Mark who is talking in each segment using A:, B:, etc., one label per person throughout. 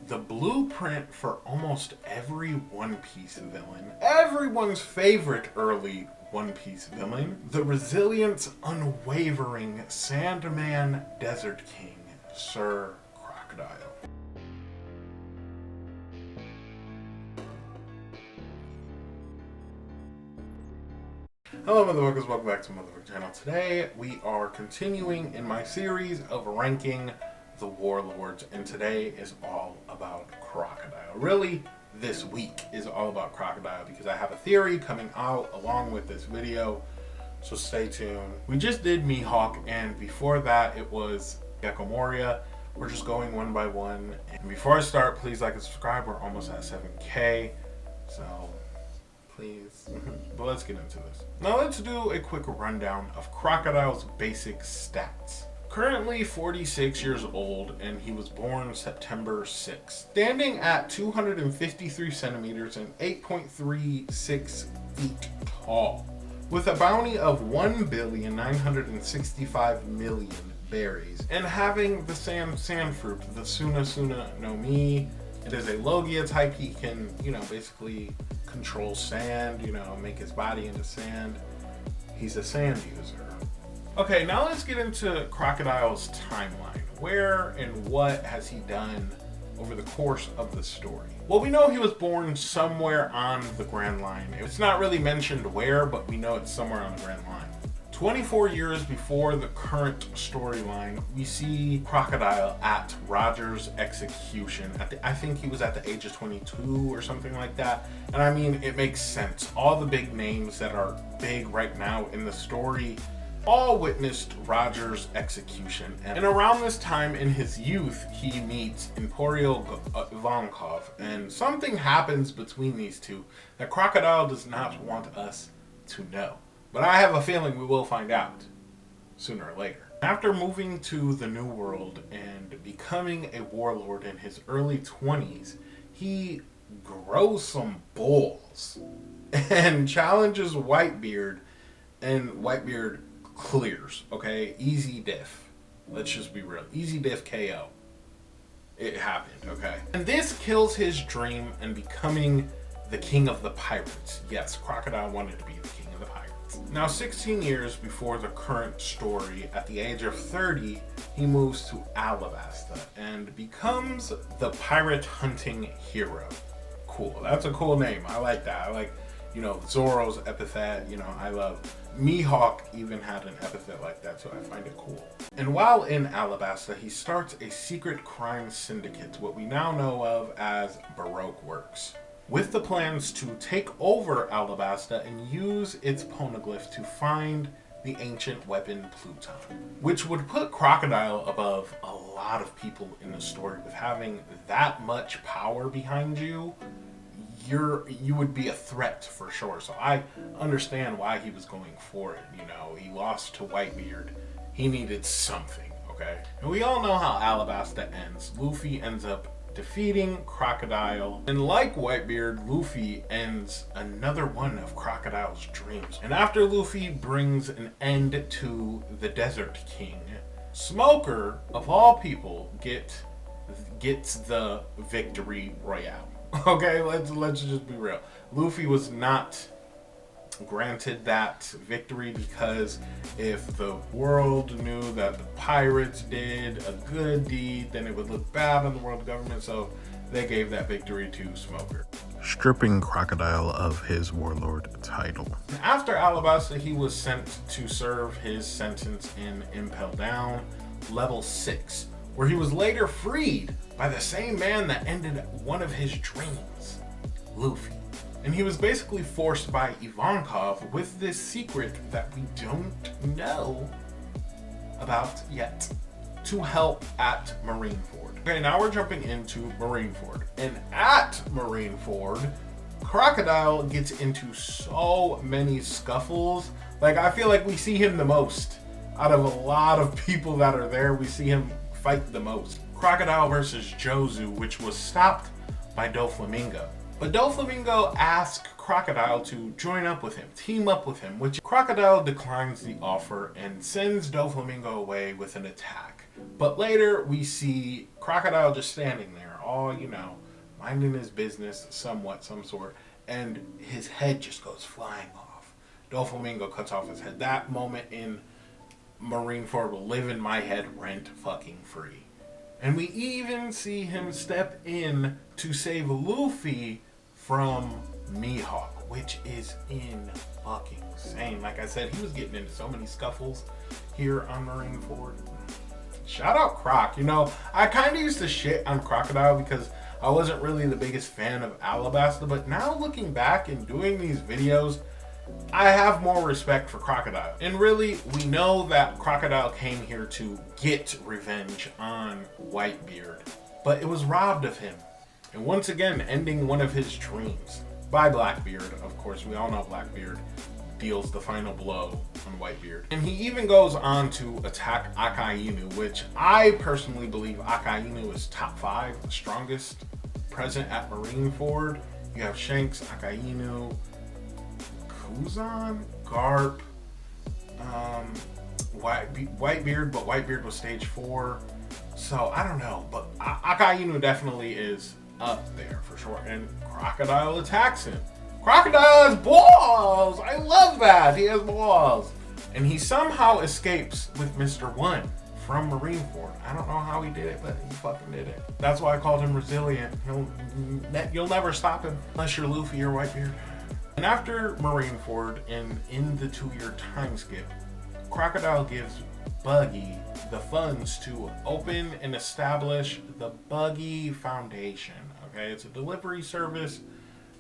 A: the blueprint for almost every One Piece villain. Everyone's favorite early One Piece villain. The resilient, unwavering Sandman Desert King, Sir Crocodile. Hello motherfuckers, welcome back to my motherfucking channel. Today we are continuing in my series of ranking the warlords, and today is all about Crocodile. Really, this week is all about Crocodile because I have a theory coming out along with this video, so stay tuned. We just did Mihawk, and before that it was Gecko Moria. We're just going one by one, and before I start, please like and subscribe. We're almost at 7K, so please. But let's get into this. Now let's do a quick rundown of Crocodile's basic stats. Currently 46 years old, and he was born September 6th. Standing at 253 centimeters and 8.36 feet tall. With a bounty of 1,965,000,000 berries. And having the sand fruit, the Suna Suna no Mi. It is a Logia type. He can, basically control sand, make his body into sand. He's a sand user. Okay, now let's get into Crocodile's timeline. Where and what has he done over the course of the story? Well, we know he was born somewhere on the Grand Line. It's not really mentioned where, but we know it's somewhere on the Grand Line. 24 years before the current storyline, we see Crocodile at Roger's execution. I think he was at the age of 22 or something like that. And I mean, it makes sense. All the big names that are big right now in the story all witnessed Roger's execution. And around this time in his youth, he meets Emporio Ivankov, and something happens between these two that Crocodile does not want us to know. But I have a feeling we will find out sooner or later. After moving to the New World and becoming a warlord in his early 20s, he grows some balls and challenges Whitebeard, and Whitebeard clears, okay? Easy diff. Let's just be real. Easy diff KO. It happened, okay? And this kills his dream in becoming the king of the pirates. Yes, Crocodile wanted to be the king of the pirates. Now, 16 years before the current story, at the age of 30, he moves to Alabasta and becomes the pirate hunting hero. Cool. That's a cool name. I like that. I like, Zoro's epithet. I love Mihawk even had an epithet like that, so I find it cool. And while in Alabasta, he starts a secret crime syndicate, what we now know of as Baroque Works, with the plans to take over Alabasta and use its poneglyph to find the ancient weapon Pluton, which would put Crocodile above a lot of people in the story. With having that much power behind you, you would be a threat for sure. So I understand why he was going for it. He lost to Whitebeard. He needed something, okay? And we all know how Alabasta ends. Luffy ends up defeating Crocodile, and like Whitebeard, Luffy ends another one of Crocodile's dreams. And after Luffy brings an end to the Desert King, Smoker, of all people, gets the victory royale. Okay, let's just be real. Luffy was not granted that victory because if the world knew that the pirates did a good deed, then it would look bad on the world government, so they gave that victory to Smoker, stripping Crocodile of his warlord title. After Alabasta, he was sent to serve his sentence in Impel Down, level 6, where he was later freed by the same man that ended one of his dreams, Luffy. And he was basically forced by Ivankov with this secret that we don't know about yet to help at Marineford. Okay, now we're jumping into Marineford. And at Marineford, Crocodile gets into so many scuffles. Like, I feel like we see him the most. Out of a lot of people that are there, we see him fight the most. Crocodile versus Jozu, which was stopped by Doflamingo. But Doflamingo asked Crocodile to join up with him, team up with him, which Crocodile declines the offer and sends Doflamingo away with an attack. But later we see Crocodile just standing there, all, you know, minding his business somewhat, some sort, and his head just goes flying off. Doflamingo cuts off his head. That moment in Marineford will live in my head rent fucking free. And we even see him step in to save Luffy from Mihawk, which is fucking insane. Like I said, he was getting into so many scuffles here on Marineford. Shout out Croc. You know, I kind of used to shit on Crocodile because I wasn't really the biggest fan of Alabasta, but now looking back and doing these videos, I have more respect for Crocodile. And really, we know that Crocodile came here to get revenge on Whitebeard, but it was robbed of him. And once again, ending one of his dreams by Blackbeard. Of course, we all know Blackbeard deals the final blow on Whitebeard. And he even goes on to attack Akainu, which I personally believe Akainu is top 5 strongest present at Marineford. You have Shanks, Akainu, Kuzan, GARP, Whitebeard, but Whitebeard was stage 4. So I don't know, but Akainu definitely is up there for sure. And Crocodile attacks him. Crocodile has balls! I love that! He has balls. And he somehow escapes with Mr. 1 from Marineford. I don't know how he did it, but he fucking did it. That's why I called him resilient. You'll never stop him unless you're Luffy or Whitebeard. And after Marineford and in the 2-year time skip, Crocodile gives Buggy the funds to open and establish the Buggy Foundation. Okay, it's a delivery service.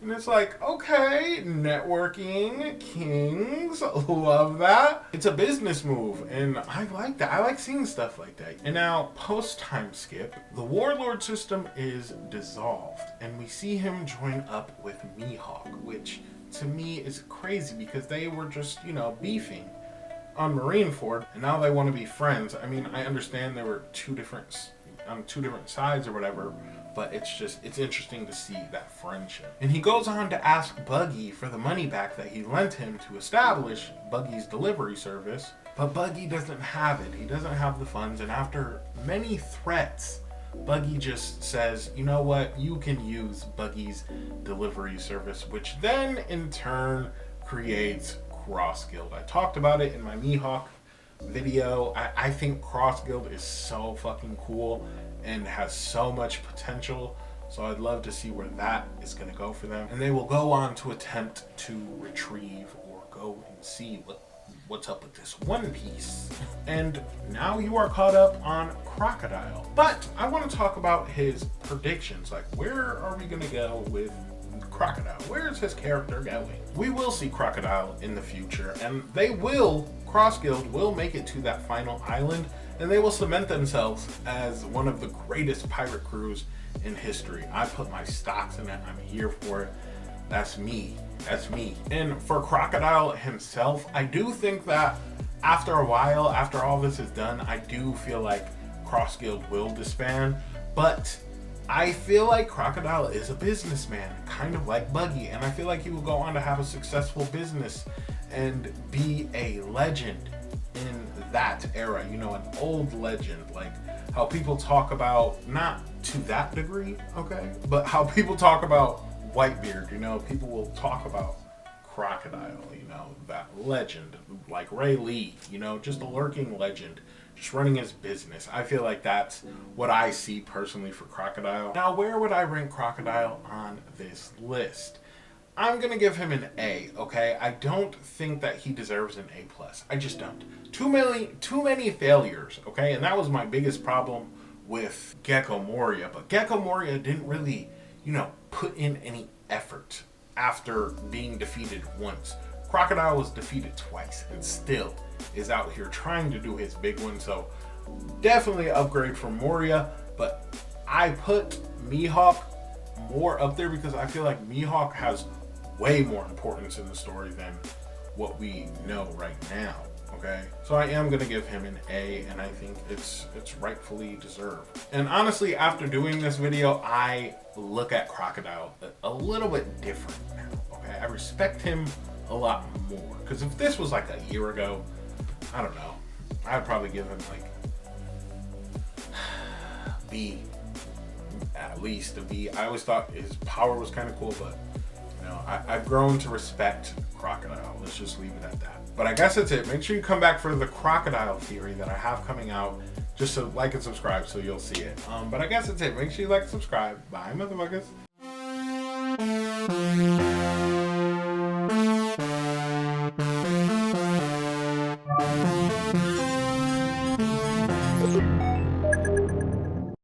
A: And it's like, okay, networking, kings, love that. It's a business move, and I like that. I like seeing stuff like that. And now, post-time skip, the Warlord system is dissolved, and we see him join up with Mihawk, which to me is crazy because they were just, you know, beefing on Marineford, and now they want to be friends. I mean, I understand they were on two different sides or whatever, but it's interesting to see that friendship. And he goes on to ask Buggy for the money back that he lent him to establish Buggy's delivery service, but Buggy doesn't have it. He doesn't have the funds, and after many threats, Buggy just says, you know what, you can use Buggy's delivery service, which then in turn creates Cross Guild. I talked about it in my Mihawk video. I think Cross Guild is so fucking cool and has so much potential, so I'd love to see where that is going to go for them. And they will go on to attempt to retrieve or go and see what's up with this One Piece. And now you are caught up on Crocodile, but I want to talk about his predictions. Like, where are we going to go with Crocodile? Where is his character going? We will see Crocodile in the future, and Cross Guild will make it to that final island, and they will cement themselves as one of the greatest pirate crews in history. I put my stocks in it. I'm here for it. That's me. That's me. And for Crocodile himself, I do think that after a while, after all this is done, I do feel like Cross Guild will disband, but I feel like Crocodile is a businessman, kind of like Buggy, and I feel like he will go on to have a successful business and be a legend in that era, you know, an old legend, like how people talk about, not to that degree, okay, but how people talk about Whitebeard, you know, people will talk about Crocodile, you know, that legend, like Ray Lee, you know, just a lurking legend, just running his business. I feel like that's what I see personally for Crocodile. Now, where would I rank Crocodile on this list? I'm gonna give him an A, okay? I don't think that he deserves an A+. I just don't. Too many failures, okay? And that was my biggest problem with Gecko Moria. But Gecko Moria didn't really, you know, put in any effort after being defeated once. Crocodile was defeated twice and still is out here trying to do his big one. So definitely upgrade from Moria, but I put Mihawk more up there because I feel like Mihawk has way more importance in the story than what we know right now, okay? So I am gonna give him an A, and I think it's rightfully deserved. And honestly, after doing this video, I look at Crocodile a little bit different now, okay? I respect him a lot more, because if this was like a year ago, I don't know, I'd probably give him like B, at least a V. I always thought his power was kind of cool, but you know, I've grown to respect Crocodile. Let's just leave it at that. But I guess that's it. Make sure you come back for the Crocodile theory that I have coming out. Just so like and subscribe so you'll see it. But I guess that's it. Make sure you like and subscribe. Bye, motherfuckers.